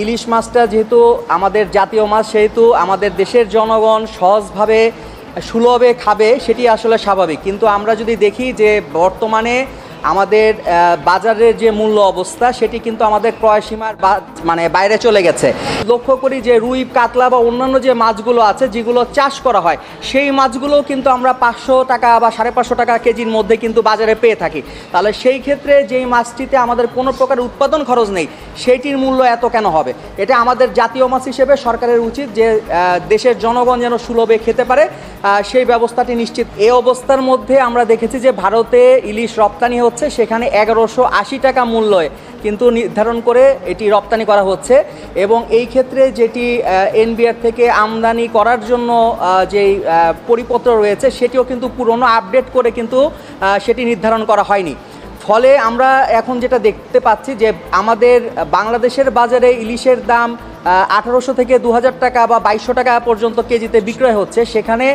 ইলিশ মাছটা যেহেতু আমাদের জাতীয় মাছ, সেহেতু আমাদের দেশের জনগণ সহজভাবে সুলভে খাবে, সেটি আসলে স্বাভাবিক। কিন্তু আমরা যদি দেখি যে বর্তমানে আমাদের বাজারের যে মূল্য অবস্থা, সেটি কিন্তু আমাদের ক্রয় সীমার মানে বাইরে চলে গেছে। লক্ষ্য করি যে রুই, কাতলা বা অন্যান্য যে মাছগুলো আছে, যেগুলো চাষ করা হয়, সেই মাছগুলো কিন্তু আমরা 500 টাকা বা 550 টাকা কেজির মধ্যে কিন্তু বাজারে পেয়ে থাকি। তাহলে সেই ক্ষেত্রে যেই মাছটিতে আমাদের কোনো প্রকার উৎপাদন খরচ নেই, সেইটির মূল্য এত কেন হবে? এটা আমাদের জাতীয় মাছ হিসেবে সরকারের উচিত যে দেশের জনগণ যেন সুলভে খেতে পারে, সেই ব্যবস্থাটি নিশ্চিত। এই অবস্থার মধ্যে আমরা দেখেছি যে ভারতে ইলিশ রপ্তানি হচ্ছে, সেখানে 1180 টাকা মূল্যে কিন্তু নির্ধারণ করে এটি রপ্তানি করা হচ্ছে। এবং এই ক্ষেত্রে যেটি এনবিআর থেকে আমদানি করার জন্য যেই পরিপত্র রয়েছে, সেটিও কিন্তু পুরনো আপডেট করে কিন্তু সেটি নির্ধারণ করা হয়নি। ফলে আমরা এখন যেটা দেখতে পাচ্ছি যে আমাদের বাংলাদেশের বাজারে ইলিশের দাম 1800 থেকে 2000 টাকা বা 2200 টাকা পর্যন্ত কেজিতে বিক্রয় হচ্ছে, সেখানে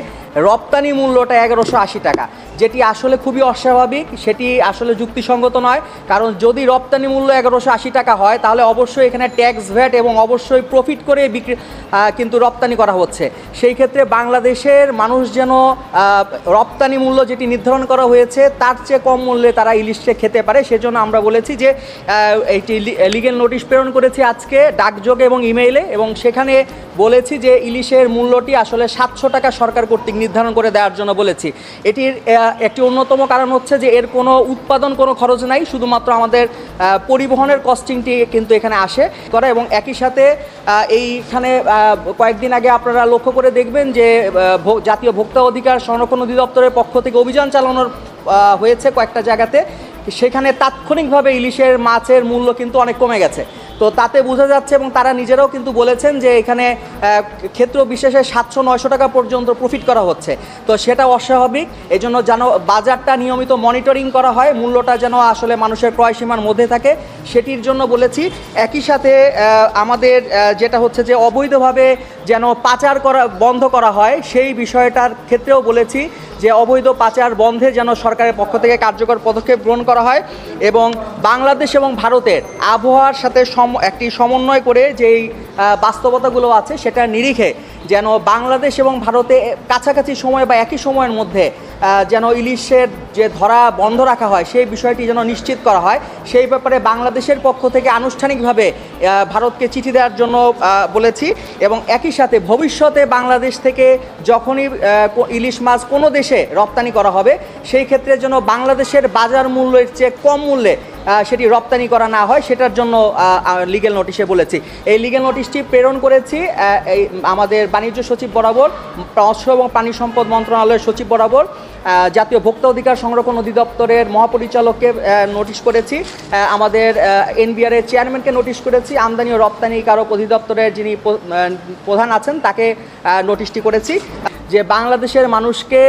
রপ্তানি মূল্যটা 1180 টাকা, যেটি আসলে খুবই অস্বাভাবিক। সেটি আসলে যুক্তিসঙ্গত নয়। কারণ যদি রপ্তানি মূল্য 1180 টাকা হয়, তাহলে অবশ্যই এখানে ট্যাক্স, ভ্যাট এবং অবশ্যই প্রফিট করে বিক্রি কিন্তু রপ্তানি করা হচ্ছে। সেই ক্ষেত্রে বাংলাদেশের মানুষ যেন রপ্তানি মূল্য যেটি নির্ধারণ করা হয়েছে, তার চেয়ে কম মূল্যে তারা ইলিশকে খেতে পারে। সেজন্য আমরা বলেছি যে এইটি লিগ্যাল নোটিশ প্রেরণ করেছি আজকে ডাকযোগে এবং ইমেইলে, এবং সেখানে বলেছি যে ইলিশের মূল্যটি আসলে 700 টাকা সরকার কর্তৃক নির্ধারণ করে দেওয়ার জন্য বলেছি। এটির একটি অন্যতম কারণ হচ্ছে যে এর কোনো উৎপাদন কোনো খরচ নাই, শুধুমাত্র আমাদের পরিবহনের কস্টিংটি কিন্তু এখানে আসে করা। এবং একই সাথে এইখানে কয়েকদিন আগে আপনারা লক্ষ্য করে দেখবেন যে জাতীয় ভোক্তা অধিকার সংরক্ষণ অধিদপ্তরের পক্ষ থেকে অভিযান চালানোর হয়েছে কয়েকটা জায়গাতে। সেখানে তাৎক্ষণিকভাবে ইলিশের মাছের মূল্য কিন্তু অনেক কমে গেছে। তো তাতে বোঝা যাচ্ছে, এবং তারা নিজেরাও কিন্তু বলেছেন যে এখানে ক্ষেত্র বিশেষে 700-900 টাকা পর্যন্ত প্রফিট করা হচ্ছে। তো সেটা অস্বাভাবিক। এই জন্য যেন বাজারটা নিয়মিত মনিটরিং করা হয়, মূল্যটা যেন আসলে মানুষের ক্রয় সীমার মধ্যে থাকে, সেটির জন্য বলেছি। একই সাথে আমাদের যেটা হচ্ছে যে অবৈধভাবে যেন পাচার করা বন্ধ করা হয়, সেই বিষয়টার ক্ষেত্রেও বলেছি যে অবৈধ পাচার বন্ধে যেন সরকারের পক্ষ থেকে কার্যকর পদক্ষেপ গ্রহণ করা হয়। এবং বাংলাদেশ এবং ভারতের আবহাওয়ার সাথে একটি সমন্বয় করে যেই বাস্তবতাগুলো আছে, সেটার নিরিখে যেন বাংলাদেশ এবং ভারতে কাছাকাছি সময় বা একই সময়ের মধ্যে যেন ইলিশের যে ধরা বন্ধ রাখা হয়, সেই বিষয়টি যেন নিশ্চিত করা হয়। সেই ব্যাপারে বাংলাদেশের পক্ষ থেকে আনুষ্ঠানিকভাবে ভারতকে চিঠি দেওয়ার জন্য বলেছি। এবং একই সাথে ভবিষ্যতে বাংলাদেশ থেকে যখনই ইলিশ মাছ কোনো দেশে রপ্তানি করা হবে, সেই ক্ষেত্রে যেন বাংলাদেশের বাজার মূল্যের চেয়ে কম মূল্যে সেটি রপ্তানি করা না হয়, সেটার জন্য লিগ্যাল নোটিশে বলেছি। এই লিগ্যাল নোটিশটি প্রেরণ করেছি এই আমাদের বাণিজ্য সচিব বরাবর, মৎস্য এবং পানি সম্পদ মন্ত্রণালয়ের সচিব বরাবর, জাতীয় ভোক্তা অধিকার সংরক্ষণ অধিদপ্তরের মহাপরিচালককে নোটিশ করেছি, আমাদের এনবিআরের চেয়ারম্যানকে নোটিশ করেছি, আমদানি ও রপ্তানিকারক অধিদপ্তরের যিনি প্রধান আছেন তাকে নোটিশটি করেছি যে বাংলাদেশের মানুষকে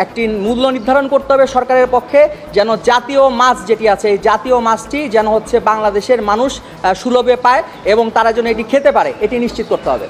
একটি মূল্য নির্ধারণ করতে হবে সরকারের পক্ষে, যেন জাতীয় মাছ যেটি আছে, এই জাতীয় মাছটি যেন হচ্ছে বাংলাদেশের মানুষ সুলভে পায় এবং তারা যেন এটি খেতে পারে, এটি নিশ্চিত করতে হবে।